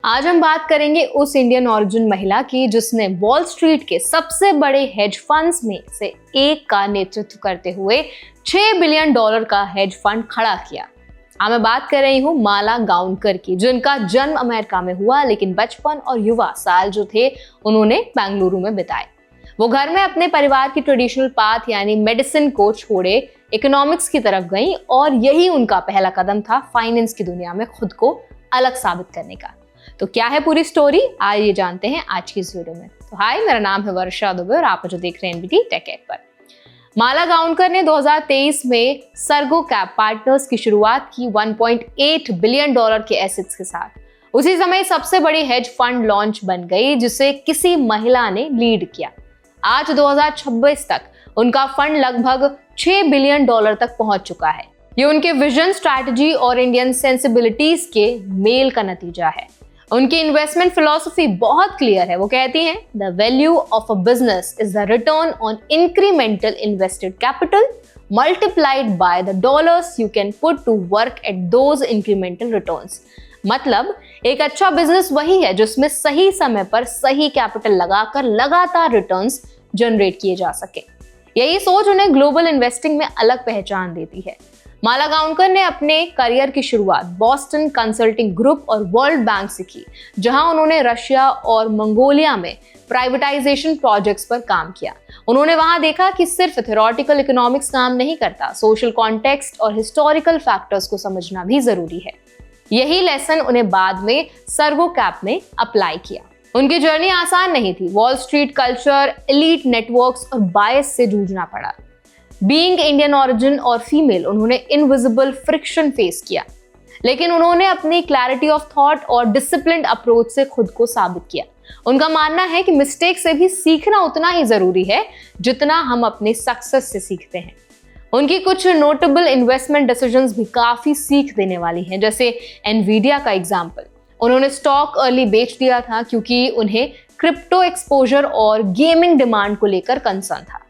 आज हम बात करेंगे उस इंडियन ऑरिजिन महिला की जिसने वॉल स्ट्रीट के सबसे बड़े हेज फंड्स में से एक का नेतृत्व करते हुए $6 बिलियन का हेज फंड खड़ा किया। मैं बात कर रही हूँ माला गाउनकर की, जिनका जन्म अमेरिका में हुआ लेकिन बचपन और युवा साल जो थे उन्होंने बेंगलुरु में बिताए। वो घर में अपने परिवार की ट्रेडिशनल पाथ यानी मेडिसिन को छोड़े इकोनॉमिक्स की तरफ गई और यही उनका पहला कदम था फाइनेंस की दुनिया में खुद को अलग साबित करने का। तो क्या है पूरी स्टोरी, आइए जानते हैं आज की इस वीडियो में। तो हाय, मेरा नाम है वर्षा दुबे और आप जो देख रहे हैं एनबीटी टेक एड पर। माला गाउनकर ने 2023 में सर्गो कैप पार्टनर्स की शुरुआत की $1.8 बिलियन के एसेट्स के साथ। उसी समय सबसे बड़ी हेज फंड लॉन्च बन गई जिसे किसी महिला ने लीड किया। आज 2026 तक उनका फंड लगभग $6 बिलियन तक पहुंच चुका है। ये उनके विजन, स्ट्रैटेजी और इंडियन सेंसिबिलिटीज के मेल का नतीजा है। उनकी इन्वेस्टमेंट फिलॉसफी बहुत क्लियर है। वो कहती हैं, the value of a business is the return on incremental invested capital multiplied by the dollars you can put to work at those incremental returns. मतलब एक अच्छा बिजनेस वही है जिसमें सही समय पर सही कैपिटल लगाकर लगातार रिटर्न्स जनरेट किए जा सके। यही सोच उन्हें ग्लोबल इन्वेस्टिंग में अलग पहचान देती है। माला गाउनकर ने अपने करियर की शुरुआत बॉस्टन कंसल्टिंग ग्रुप और वर्ल्ड बैंक से की, जहां उन्होंने रशिया और मंगोलिया में प्राइवेटाइजेशन प्रोजेक्ट्स पर काम किया। उन्होंने वहां देखा कि सिर्फ थ्योरेटिकल इकोनॉमिक्स काम नहीं करता, सोशल कॉन्टेक्स्ट और हिस्टोरिकल फैक्टर्स को समझना भी जरूरी है। यही लेसन उन्हें बाद में सर्गो कैप में अप्लाई किया। उनकी जर्नी आसान नहीं थी। Wall street culture, elite networks और बायस से जूझना पड़ा। बीइंग इंडियन ऑरिजिन और फीमेल, उन्होंने इनविजिबल फ्रिक्शन फेस किया, लेकिन उन्होंने अपनी क्लैरिटी ऑफ थॉट और डिसिप्लिन्ड अप्रोच से खुद को साबित किया। उनका मानना है कि मिस्टेक से भी सीखना उतना ही जरूरी है जितना हम अपने सक्सेस से सीखते हैं। उनकी कुछ नोटेबल इन्वेस्टमेंट डिसीजंस भी काफी सीख देने वाली हैं, जैसे एनवीडिया का एग्जाम्पल। उन्होंने स्टॉक अर्ली बेच दिया था क्योंकि उन्हें क्रिप्टो एक्सपोजर और गेमिंग डिमांड को लेकर कंसर्न था।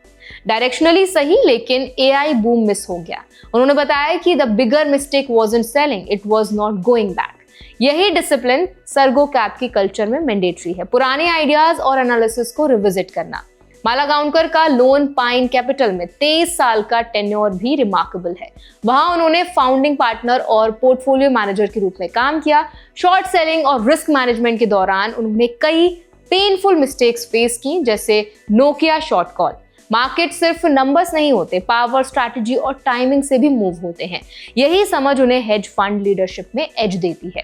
डायरेक्शनली सही, लेकिन एआई बूम मिस हो गया। उन्होंने बताया कि the bigger mistake wasn't selling, it was not going back. यही डिसिप्लिन सर्गो कैप की कल्चर में मैंडेटरी है, पुराने आइडियाज और एनालिसिस को रिविजिट करना। माला गाउनकर का लोन पाइन कैपिटल में 23 साल का टेन्योर भी रिमार्केबल है। वहां उन्होंने फाउंडिंग पार्टनर और पोर्टफोलियो मैनेजर के रूप में काम किया। शॉर्ट सेलिंग और रिस्क मैनेजमेंट के दौरान उन्होंने कई पेनफुल मिस्टेक्स फेस की, जैसे नोकिया शॉर्ट कॉल। मार्केट सिर्फ नंबर्स नहीं होते, पावर, स्ट्रैटेजी और टाइमिंग से भी मूव होते हैं। यही समझ उन्हें हेज फंड लीडरशिप में एज देती है।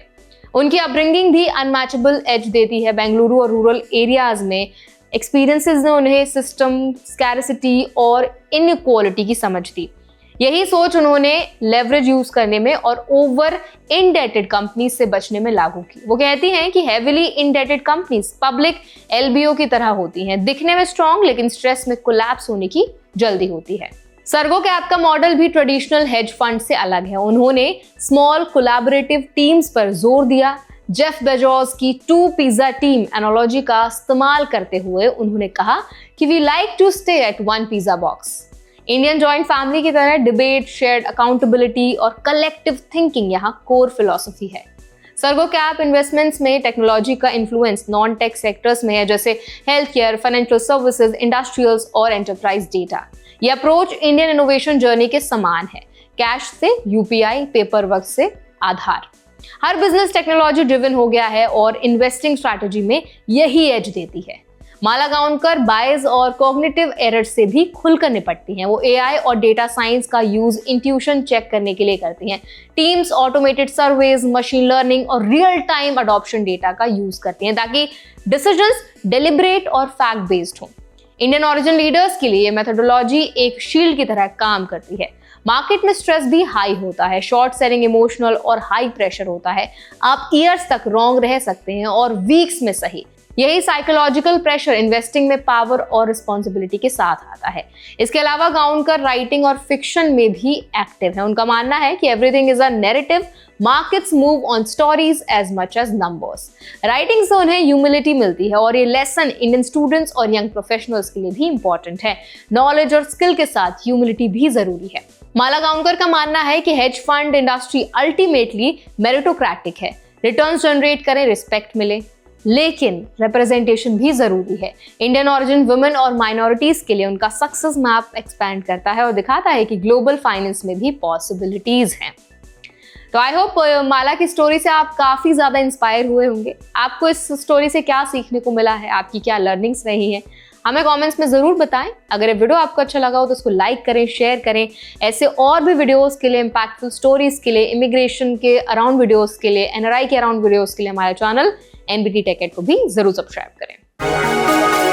उनकी अपब्रिंगिंग भी अनमैचेबल एज देती है। बेंगलुरु और रूरल एरियाज में एक्सपीरियंसेस ने उन्हें सिस्टम, स्कैरसिटी और इनइक्वालिटी की समझ दी। यही सोच उन्होंने लेवरेज यूज करने में और ओवर इनडेटेड कंपनीज से बचने में लागू की। वो कहती हैं कि heavily indebted companies public LBO की तरह होती हैं, दिखने में स्ट्रॉन्ग लेकिन स्ट्रेस में कोलैप्स होने की जल्दी होती है। सर्गो कैप का मॉडल भी ट्रेडिशनल हेज फंड से अलग है। उन्होंने स्मॉल कोलैबोरेटिव टीम्स पर जोर दिया। जेफ बेजोस की 2 पिज्जा टीम एनालॉजी का इस्तेमाल करते हुए उन्होंने कहा कि we like to stay at 1 pizza box. Indian joint family की तरह डिबेट, शेयर्ड अकाउंटेबिलिटी और कलेक्टिव थिंकिंग यहाँ कोर फिलॉसफी है। सर्गो कैप इन्वेस्टमेंट्स में टेक्नोलॉजी का इन्फ्लुएंस नॉन टेक सेक्टर्स में है, जैसे health care, financial services, industrials और एंटरप्राइज डेटा। यह अप्रोच इंडियन इनोवेशन जर्नी के समान है, कैश से यूपीआई, पेपर वर्क से आधार। हर बिजनेस टेक्नोलॉजी ड्रिवन हो गया है और इन्वेस्टिंग स्ट्रैटेजी में यही एज देती है। माला गाउनकर बायस और कॉग्निटिव एरर्स से भी खुलकर निपटती हैं। वो एआई और डेटा साइंस का यूज इंट्यूशन चेक करने के लिए करती हैं। Teams automated surveys, machine learning और रियल टाइम अडॉप्शन डेटा का यूज करती हैं ताकि डिसीजंस डेलिब्रेट और फैक्ट बेस्ड हों। इंडियन ओरिजिन लीडर्स के लिए ये मेथोडोलॉजी एक शील्ड की तरह काम करती है। मार्केट में स्ट्रेस भी हाई होता है, शॉर्ट सेलिंग इमोशनल और हाई प्रेशर होता है। आप ईयर्स तक रॉन्ग रह सकते हैं और वीक्स में सही। यही साइकोलॉजिकल प्रेशर इन्वेस्टिंग में पावर और रिस्पॉन्सिबिलिटी के साथ आता है। इसके अलावा गाउनकर राइटिंग और फिक्शन में भी एक्टिव है। उनका मानना है कि everything is a narrative, markets move on stories as much as numbers. Writing से उन्हें ह्यूमिलिटी मिलती है और ये लेसन इंडियन स्टूडेंट्स और यंग प्रोफेशनल्स के लिए भी इंपॉर्टेंट है। नॉलेज और स्किल के साथ ह्यूमिलिटी भी जरूरी है। माला गाउनकर का मानना है कि hedge fund industry ultimately meritocratic है। रिटर्न्स जनरेट करें, रिस्पेक्ट मिले, लेकिन रिप्रेजेंटेशन भी जरूरी है। इंडियन ऑरिजिन वुमेन और माइनॉरिटीज के लिए उनका सक्सेस मैप एक्सपैंड करता है और दिखाता है कि ग्लोबल फाइनेंस में भी पॉसिबिलिटीज हैं। तो आई होप माला की स्टोरी से आप काफी ज्यादा इंस्पायर हुए होंगे। आपको इस स्टोरी से क्या सीखने को मिला है, आपकी क्या लर्निंग्स रही हैं, हमें कमेंट्स में जरूर बताएं। अगर ये वीडियो आपको अच्छा लगा हो तो उसको लाइक करें, शेयर करें। ऐसे और भी वीडियोस के लिए, इंपैक्टफुल स्टोरीज के लिए, इमिग्रेशन के अराउंड वीडियोस के लिए, एनआरआई के अराउंड वीडियोस के लिए हमारे चैनल NBT Tech Ed को भी जरूर सब्सक्राइब करें।